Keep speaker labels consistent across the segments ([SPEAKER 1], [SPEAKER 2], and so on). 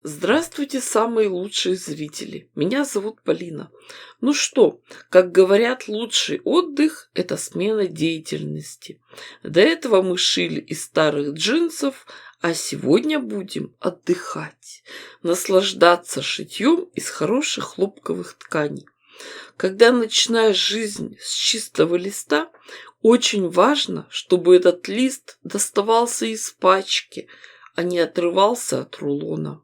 [SPEAKER 1] Здравствуйте, самые лучшие зрители! Меня зовут Полина. Ну что, как говорят, лучший отдых– это смена деятельности. До этого мы шили из старых джинсов, а сегодня будем отдыхать, наслаждаться шитьем из хороших хлопковых тканей. Когда начинаешь жизнь с чистого листа, очень важно, чтобы этот лист доставался из пачки, а не отрывался от рулона.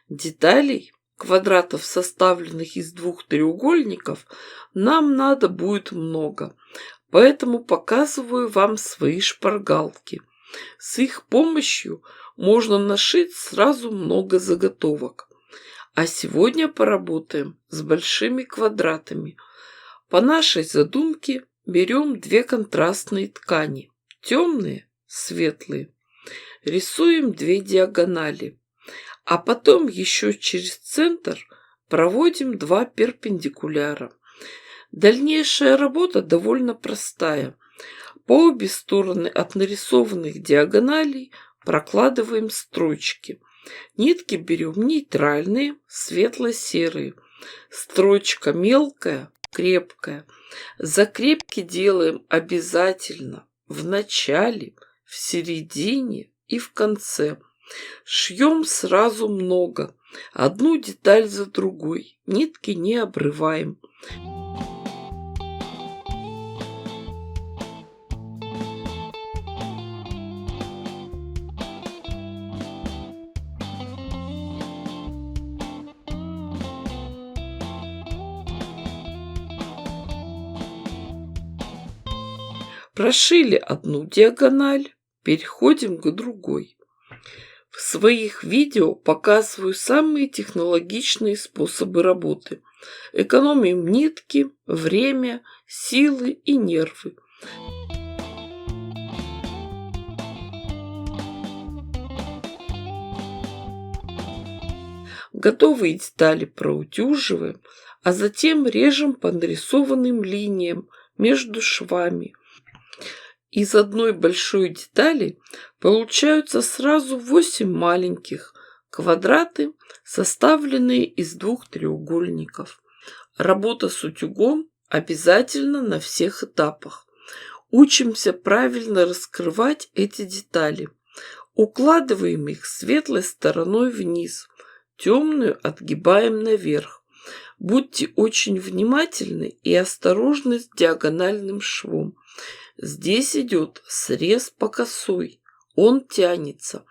[SPEAKER 1] Деталей, квадратов, составленных из двух треугольников, нам надо будет много, поэтому показываю вам свои шпаргалки. С их помощью можно нашить сразу много заготовок. А сегодня поработаем с большими квадратами. По нашей задумке берем две контрастные ткани, темные, светлые. Рисуем две диагонали. А потом еще через центр проводим два перпендикуляра. Дальнейшая работа довольно простая. По обе стороны от нарисованных диагоналей прокладываем строчки. Нитки берем нейтральные, светло-серые. Строчка мелкая, крепкая. Закрепки делаем обязательно в начале, в середине и в конце. Шьем сразу много, одну деталь за другой, нитки не обрываем. Прошили одну диагональ, переходим к другой. В своих видео показываю самые технологичные способы работы. Экономим нитки, время, силы и нервы. Готовые детали проутюживаем, а затем режем по нарисованным линиям между швами. Из одной большой детали получаются сразу 8 маленьких, квадраты, составленные из двух треугольников. Работа с утюгом обязательно на всех этапах. Учимся правильно раскрывать эти детали. Укладываем их светлой стороной вниз, темную отгибаем наверх. Будьте очень внимательны и осторожны с диагональным швом. Здесь идет срез по косой, он тянется.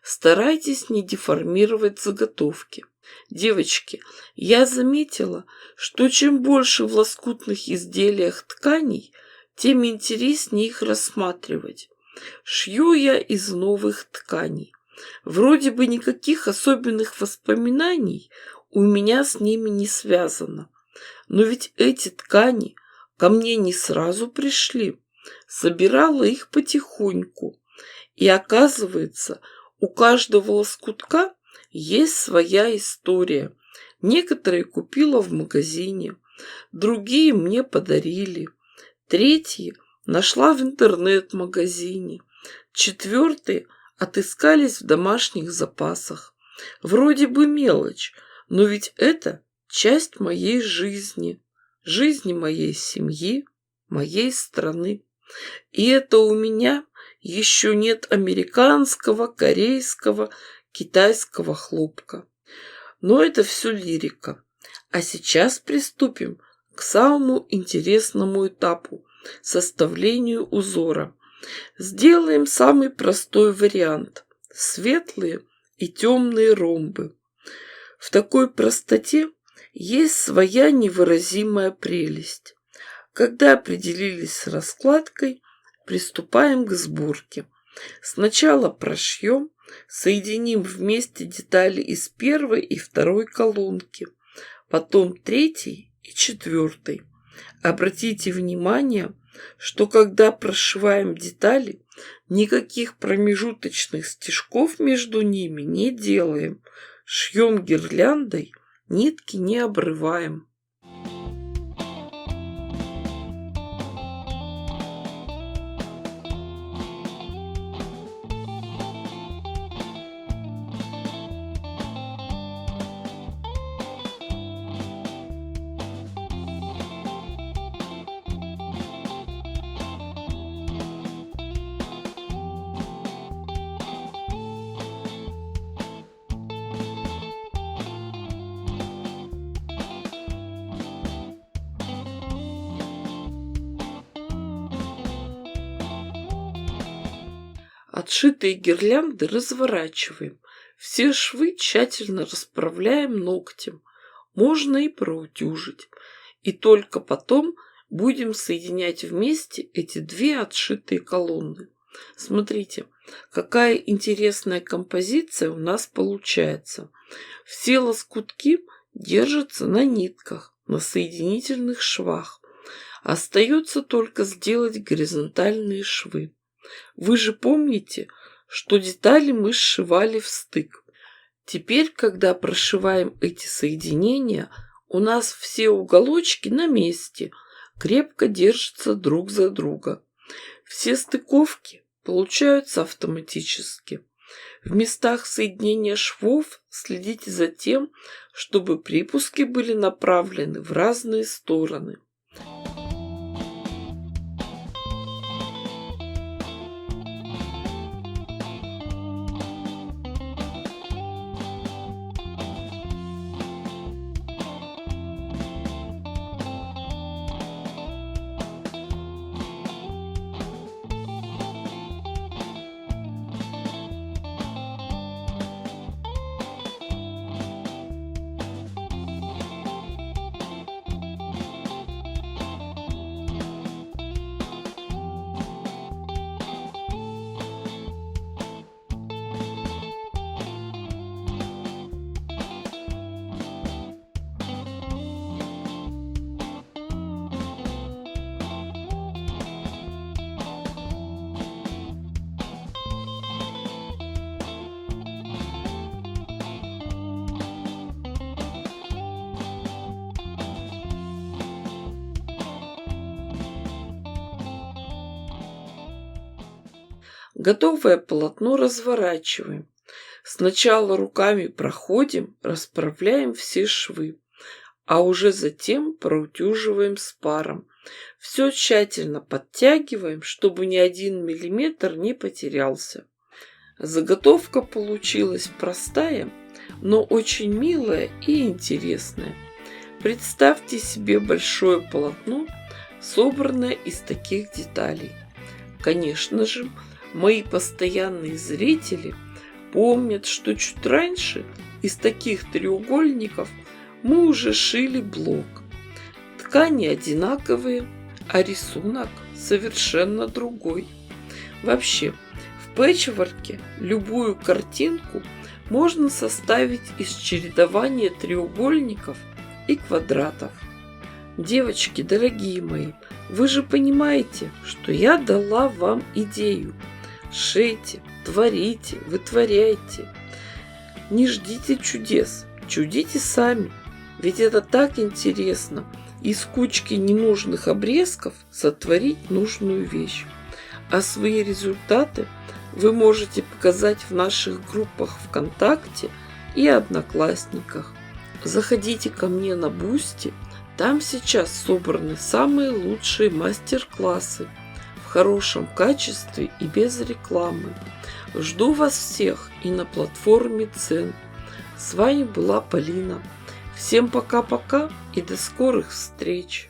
[SPEAKER 1] Старайтесь не деформировать заготовки. Девочки, я заметила, что чем больше в лоскутных изделиях тканей, тем интереснее их рассматривать. Шью я из новых тканей. Вроде бы никаких особенных воспоминаний у меня с ними не связано. Но ведь эти ткани ко мне не сразу пришли. Собирала их потихоньку. И оказывается, у каждого лоскутка есть своя история. Некоторые купила в магазине, другие мне подарили, третьи нашла в интернет-магазине, четвертые отыскались в домашних запасах. Вроде бы мелочь, но ведь это часть моей жизни, жизни моей семьи, моей страны. И это у меня еще нет американского, корейского, китайского хлопка. Но это все лирика. А сейчас приступим к самому интересному этапу – составлению узора. Сделаем самый простой вариант – светлые и темные ромбы. В такой простоте есть своя невыразимая прелесть. Когда определились с раскладкой, приступаем к сборке. Сначала прошьем, соединим вместе детали из первой и второй колонки, потом третьей и четвертой. Обратите внимание, что когда прошиваем детали, никаких промежуточных стежков между ними не делаем. Шьем гирляндой, нитки не обрываем. Отшитые гирлянды разворачиваем. Все швы тщательно расправляем ногтем. Можно и проутюжить. И только потом будем соединять вместе эти две отшитые колонны. Смотрите, какая интересная композиция у нас получается. Все лоскутки держатся на нитках, на соединительных швах. Остается только сделать горизонтальные швы. Вы же помните, что детали мы сшивали в стык. Теперь, когда прошиваем эти соединения, у нас все уголочки на месте, крепко держатся друг за друга. Все стыковки получаются автоматически. В местах соединения швов следите за тем, чтобы припуски были направлены в разные стороны. Готовое полотно разворачиваем. Сначала руками проходим, расправляем все швы, а уже затем проутюживаем с паром. Все тщательно подтягиваем, чтобы ни 1 миллиметр не потерялся. Заготовка получилась простая, но очень милая и интересная. Представьте себе большое полотно, собранное из таких деталей. Конечно же, мои постоянные зрители помнят, что чуть раньше из таких треугольников мы уже шили блок. Ткани одинаковые, а рисунок совершенно другой. Вообще, в пэтчворке любую картинку можно составить из чередования треугольников и квадратов. Девочки, дорогие мои, вы же понимаете, что я дала вам идею. Шейте, творите, вытворяйте. Не ждите чудес, чудите сами. Ведь это так интересно. Из кучки ненужных обрезков сотворить нужную вещь. А свои результаты вы можете показать в наших группах ВКонтакте и Одноклассниках. Заходите ко мне на Boosty. Там сейчас собраны самые лучшие мастер-классы в хорошем качестве и без рекламы. Жду вас всех и на платформе Дзен. С вами была Полина. Всем пока-пока и до скорых встреч!